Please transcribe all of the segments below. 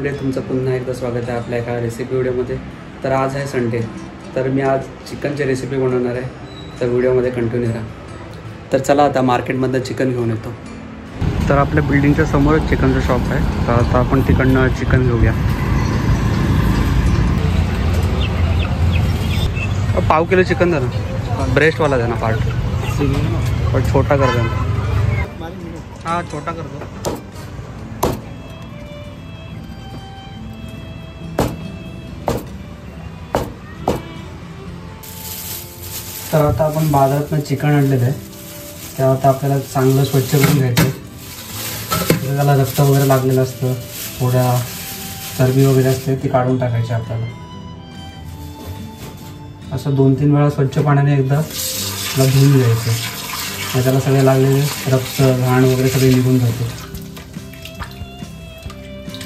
मंडळी, तुमचं पुन्हा एकदा स्वागत आहे आपल्या एका रेसिपी व्हिडिओमध्ये। तर आज आहे संडे, तर मी आज चिकनची रेसिपी बनवणार आहे, तर व्हिडिओमध्ये कंटिन्यू राहा। तर चला आता मार्केटमधनं चिकन घेऊन येतो। तर आपल्या बिल्डिंगच्या समोरच चिकनचं शॉप आहे, तर आता आपण तिकडनं चिकन घेऊया। पाव किलो चिकन द्या ना, ब्रेस्टवाला द्या ना, पार्ट छोटा कर देना। हाँ छोटा कर दो। तर आता आपण बाजारातून चिकन आणलेलं आहे, तेव्हा आता आपल्याला चांगलं स्वच्छ करून घ्यायचं आहे। त्याला रक्त वगैरे लागलेलं असतं, थोड्या चरबी वगैरे असते, ती काढून टाकायची आपल्याला। असं 2-3 वेळा स्वच्छ पाण्याने एकदा त्याला धुवून घ्यायचं, मग त्याला सगळे लागलेले रक्त घाण वगैरे सगळे निघून जाते।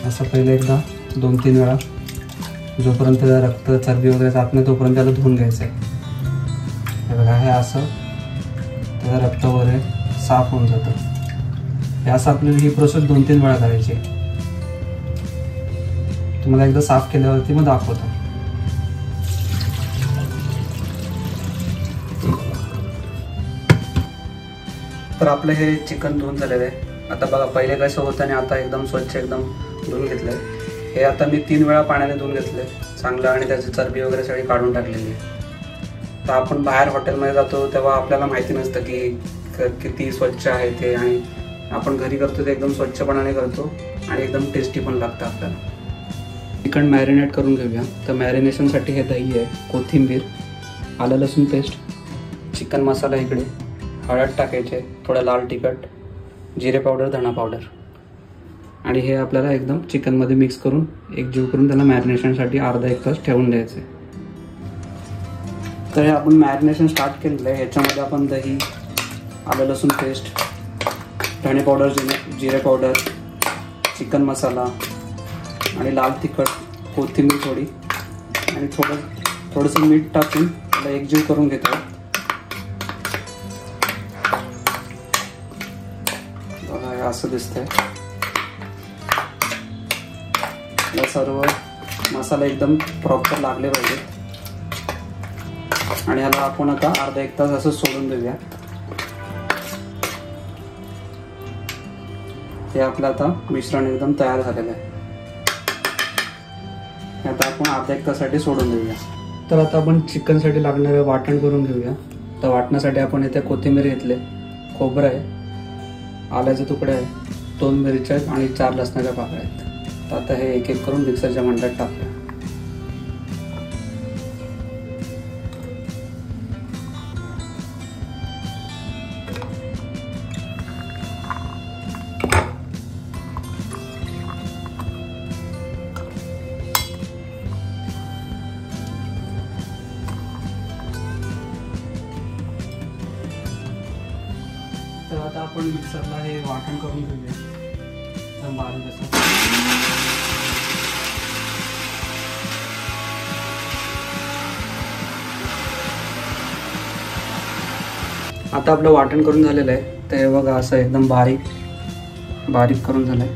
असं पहिले एकदा 2-3 वेळा, जोपर्यंत रक्त चरबी वगैरे जात नाही तोपर्यंत त्याला धुवून घ्यायचं आहे। हे बघा, हे असं त्याचं रक्त वगैरे साफ होऊन जातं। हे असं आपल्याला ही प्रोसेस 2-3 वेळा करायची। तुम्हाला एकदा साफ केल्यावरती मग दाखवतो। तर आपलं हे चिकन धुवून झालेलं आहे। आता बघा, पहिले कसं होतं आणि आता एकदम स्वच्छ एकदम धुवून घेतलं आहे। हे आता मी 3 वेळा पाण्याने धुवून घेतलं आहे चांगलं, आणि त्याची चरबी वगैरे सगळी काढून टाकलेली आहे। तर आपण बाहेर हॉटेलमध्ये जातो तेव्हा आपल्याला माहिती नसतं की किती स्वच्छ आहे ते, आणि आपण घरी करतो ते एकदम स्वच्छपणाने करतो आणि एकदम टेस्टी पण लागतं आपल्याला। चिकन मॅरिनेट करून घेऊया। तर मॅरिनेशनसाठी हे दही आहे, कोथिंबीर, आलं लसूण पेस्ट, चिकन मसाला इकडे, हळद टाकायचे, थोडं लाल तिखट, जिरे पावडर, धना पावडर, आणि हे आपल्याला एकदम चिकनमध्ये मिक्स करून एकजीव करून त्याला मॅरिनेशनसाठी अर्धा-1 तास ठेवून द्यायचं आहे। तर हे आपण मॅरिनेशन स्टार्ट केलेलं आहे। ह्याच्यामध्ये आपण दही, आलं लसूण पेस्ट, धणे पावडर, जिरे पावडर, चिकन मसाला आणि लाल तिखट, कोथिंबीर थोडी, आणि थोडंसं मीठ टाकून त्याला एकजीव करून घेतो। बघा, असं दिसतंय। सर्व मसाला एकदम प्रॉपर लागले पाहिजे, आणि ह्याला आपण आता अर्धा-1 तास असं सोडून देऊया। हे आपलं आता मिश्रण एकदम तयार झालेलं आहे। आता आपण अर्धा-1 तासासाठी सोडून देऊया। तर आता आपण चिकनसाठी लागणारं वाटण करून घेऊया। तर वाटण्यासाठी आपण इथे कोथिंबीर घेतले, खोबरं आहे, आल्याचे तुकडे आहे, 2 मिरच्या आणि 4 लसणाच्या पाकळ्या आहेत। तर आता हे एक-एक करून मिक्सरच्या भांड्यात टाकूया। तर आता आपण मिक्सरला हे वाटण करून घेऊया, एकदम बारीक असं। आता आपलं वाटण करून झालेलं आहे। तर हे बघा, असं एकदम बारीक करून झालं आहे।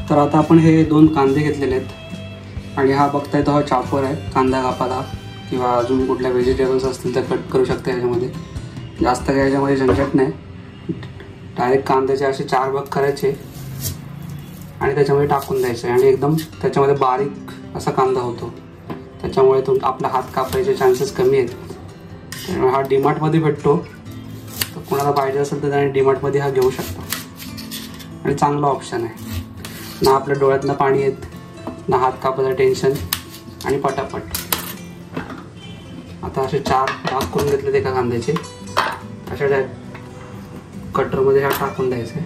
तर आता आपण हे 2 कांदे घेतलेले आहेत, आणि हा बघताय तो हा चॉपर आहे, कांदा कापायला किंवा अजून कुठल्या व्हेजिटेबल्स असतील तर कट करू शकता ह्याच्यामध्ये। जास्त काही याच्यामध्ये झंझट नाही, डायरेक्ट कांद्याचे असे 4 भाग करायचे आणि त्याच्यामध्ये टाकून द्यायचे, आणि एकदम त्याच्यामध्ये बारीक असा कांदा होतो। त्याच्यामुळे आपला हात कापायचे चान्सेस कमी आहेत। त्यामुळे हा डीमार्टमध्ये भेटतो, तर कोणाला पाहिजे असेल तर त्याने डीमार्टमध्ये हा घेऊ शकता, आणि चांगला ऑप्शन आहे। ना आपल्या डोळ्यातनं पाणी येत, ना हात कापायचं टेन्शन, आणि पटापट। आता असे 4 भाग करून घेतले एका कांद्याचे, अशा कटरमध्ये हा टाकून द्यायचे।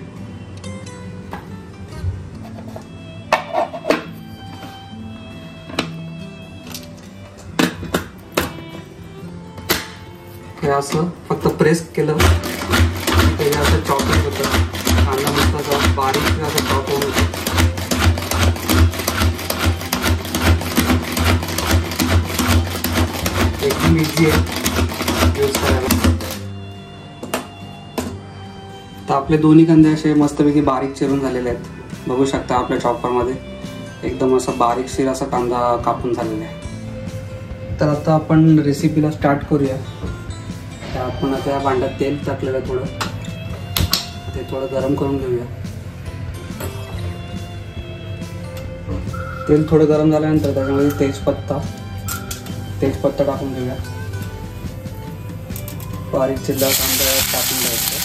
हे असं फक्त प्रेस केलं ते असं चॉपिंग होतं, कांदा मस्त असा बारीक असं चॉप होऊन होतं। एकदम इझी आहे यूज करायला। तर आपले दोन्ही कांदे असे मस्तपैकी बारीक चिरून झालेले आहेत। बघू शकता आपल्या चॉपरमध्ये एकदम असा बारीकशीर असा कांदा कापून झालेला आहे. तर आता आपण रेसिपीला स्टार्ट करूया. तर आपण आता या भांड्यात तेल टाकलेलं आहे थोडं, ते थोडं गरम करून घेऊया. तेल थोडं गरम झाल्यानंतर त्याच्यामध्ये तेजपत्ता टाकून घेऊया. बारीक चिरलेला कांदा टाकून द्यायचा.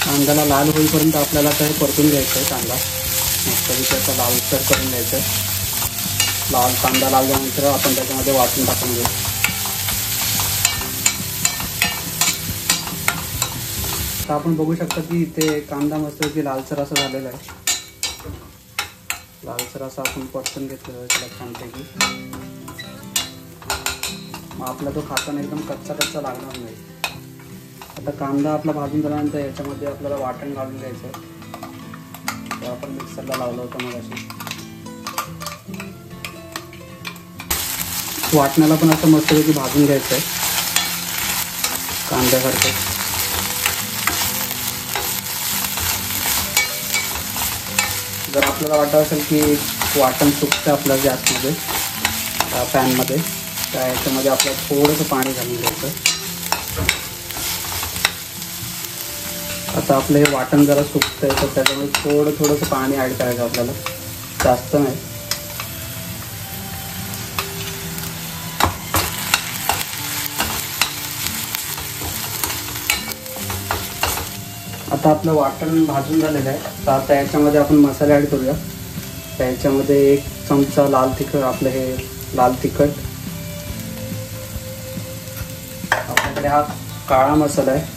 कांद्याला लाल होईपर्यंत आपल्याला तर परतून घ्यायचं आहे. कांदा मस्त त्याचा लालसर करून घ्यायचं आहे. कांदा लाल झाल्यानंतर आपण त्याच्यामध्ये वाटून टाकून घेऊ. तर आपण बघू शकता की इथे कांदा मस्त की लालसर असा झालेला आहे. लालसर असा आपण परतून घेतलेला आहे त्याला छानपैकी. मग आपला तो खाताना एकदम कच्चा लागणार नाही. आता कांदा आपला भाजून झाल्यानंतर याच्यामध्ये आपल्याला वाटण घालून घ्यायचं आहे. ते आपण मिक्सरला लावलं होतं मग अशी. वाटणाला पण असं मस्तपैकी भाजून घ्यायचं आहे कांद्यासारखं. जर आपल्याला वाटत असेल की वाटण सुकतं आपल्या गॅसमध्ये पॅनमध्ये, तर याच्यामध्ये आपल्याला थोडंसं पाणी घालून घ्यायचं. आता आपलं हे वाटण जरा सुकतं आहे तर त्याच्यामध्ये थोडंसं पाणी ॲड करायचं आपल्याला, जास्त नाही. आता आपलं वाटण भाजून झालेलं आहे. तर आता याच्यामध्ये आपण मसाले ॲड करूया. तर याच्यामध्ये 1 चमचा आपलं हे लाल तिखट, आपल्याकडे हा काळा मसाला आहे,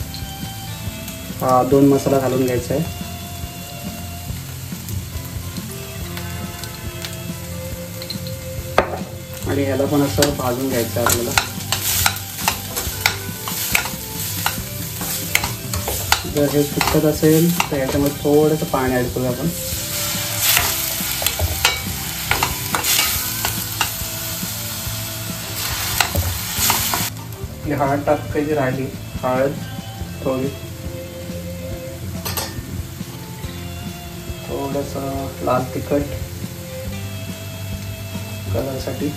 हा 2 मसाला घालून घ्यायचा आहे. आणि ह्याला पण असं भाजून घ्यायचं आहे आपल्याला. जर हे सुकत असेल तर याच्यामध्ये थोडंसं पाणी ॲड करूया आपण. हळद टाकायची राहिली, हळद थोडी, थोडंसं लाल तिखट कलरसाठी,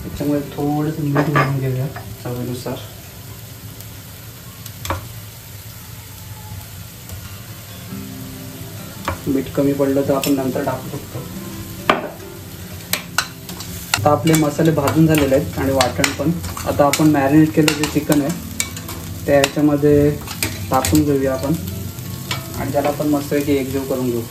त्याच्यामुळे थोडंसं मीठ घालून घेऊया चवीनुसार. मीठ कमी पडलं तर आपण नंतर टाकू शकतो. आता आपले मसाले भाजून झालेले आहेत आणि वाटण पण. आता आपण मॅरिनेट केलेलं जे चिकन आहे त्या ह्याच्यामध्ये टाकून घेऊया आपण आणि त्याला आपण मस्तपैकी एकजीव करून घेऊ.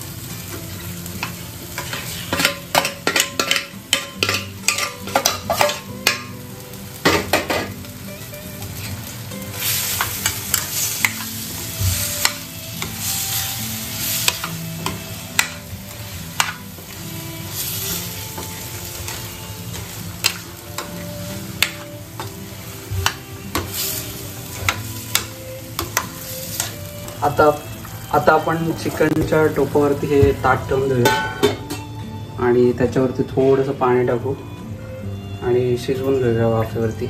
आता आपण चिकनच्या टोपावरती हे ताट ठेवून देऊया आणि त्याच्यावरती थोडंसं पाणी टाकू आणि शिजवून घेऊया वाफेवरती.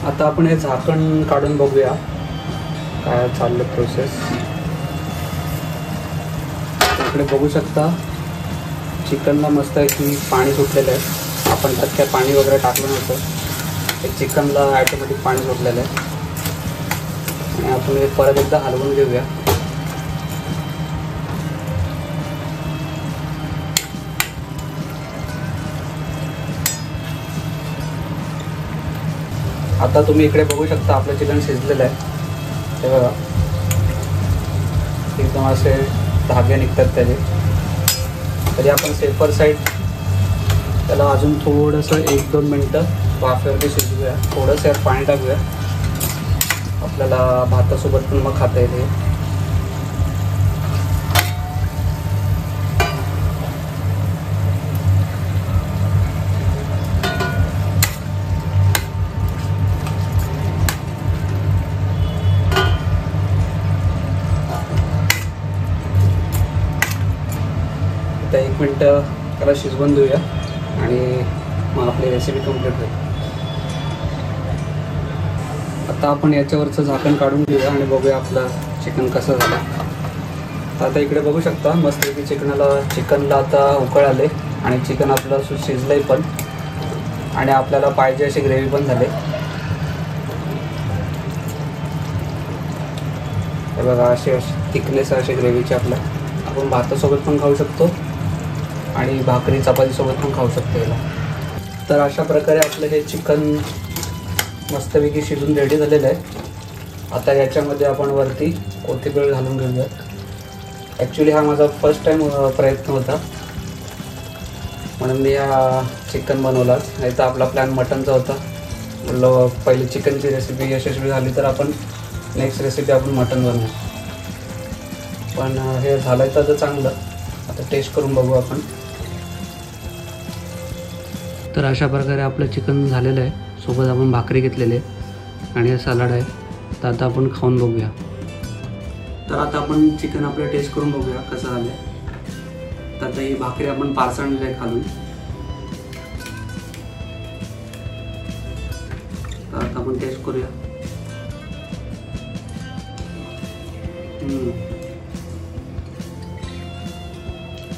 आता आपण हे झाकण काढून बघूया काय चाललं प्रोसेस. इकडे बघू शकता चिकनला मस्त आहे की पाणी सुटलेलं आहे. आपण त्यात काय पाणी वगैरे टाकलं नव्हतं, ते चिकनला ॲटोमॅटिक पाणी सुटलेलं आहे. आणि आपण हे परत एकदा हलवून घेऊया. आता तुम्ही इकडे बघू शकता आपलं चिकन शिजलेलं आहे. ते बघा एकदम असे धागे निघतात त्याचे. तरी आपण सेफर साईड त्याला अजून थोडंसं 1-2 मिनटं वाफेवरती शिजवूया. थोडंसं यात पाणी टाकूया, आपल्याला भातासोबत पण मग खाता येते. आता 1 मिनटं त्याला शिजवून देऊया आणि मग आपली रेसिपी कंप्लीट होईल. आता आपण याच्यावरचं झाकण काढून घेऊया आणि बघूया आपलं चिकन कसं झालं. आता इकडे बघू शकता मस्तपैकी चिकनला आता उकळ आले आणि चिकन आपलं शिजलंय पण आणि आपल्याला पाहिजे अशी ग्रेव्ही पण झाली. हे बघा अशी थिकनेस अशी ग्रेव्हीची आपण भातासोबत पण खाऊ शकतो आणि भाकरी चपातीसोबत पण खाऊ शकतो याला. तर अशा प्रकारे आपलं हे चिकन मस्तपैकी शिजून रेडी झालेलं आहे. आता याच्यामध्ये आपण वरती कोथिंबीर घालून घेऊया. ॲक्च्युली हा माझा फर्स्ट टाईम प्रयत्न होता म्हणून मी हा चिकन बनवला, नाही तर आपला प्लॅन मटनचा होता. म्हणलं पहिले चिकनची रेसिपी यशस्वी झाली तर आपण नेक्स्ट रेसिपी आपण मटन बनवू. पण हे झालं तर चांगलं. आता टेस्ट करून बघू आपण. तर अशा प्रकारे आपलं चिकन झालेलं आहे. सोबत आपण भाकरी घेतलेली आहे आणि हे सलाड आहे. तर आता आपण खाऊन बघूया. तर आता आपण चिकन आपलं टेस्ट करून बघूया कसं झालं आहे. तर आता ही भाकरी आपण पार्सल आणलेली आहे खालून. तर आता आपण टेस्ट करूया.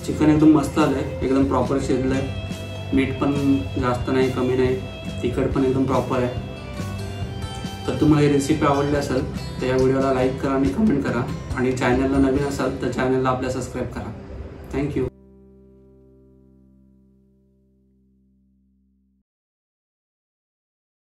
चिकन एकदम मस्त आलं आहे, एकदम प्रॉपर शिजलं आहे. मीठ पण जास्त नाही कमी नाही, तिखट पण एकदम प्रॉपर आहे. तर तुम्हाला ही रेसिपी आवडली असेल तर या व्हिडिओला लाईक करा आणि कमेंट करा आणि चॅनलला नवीन असाल तर चॅनलला आपल्या सबस्क्राईब करा. थँक्यू.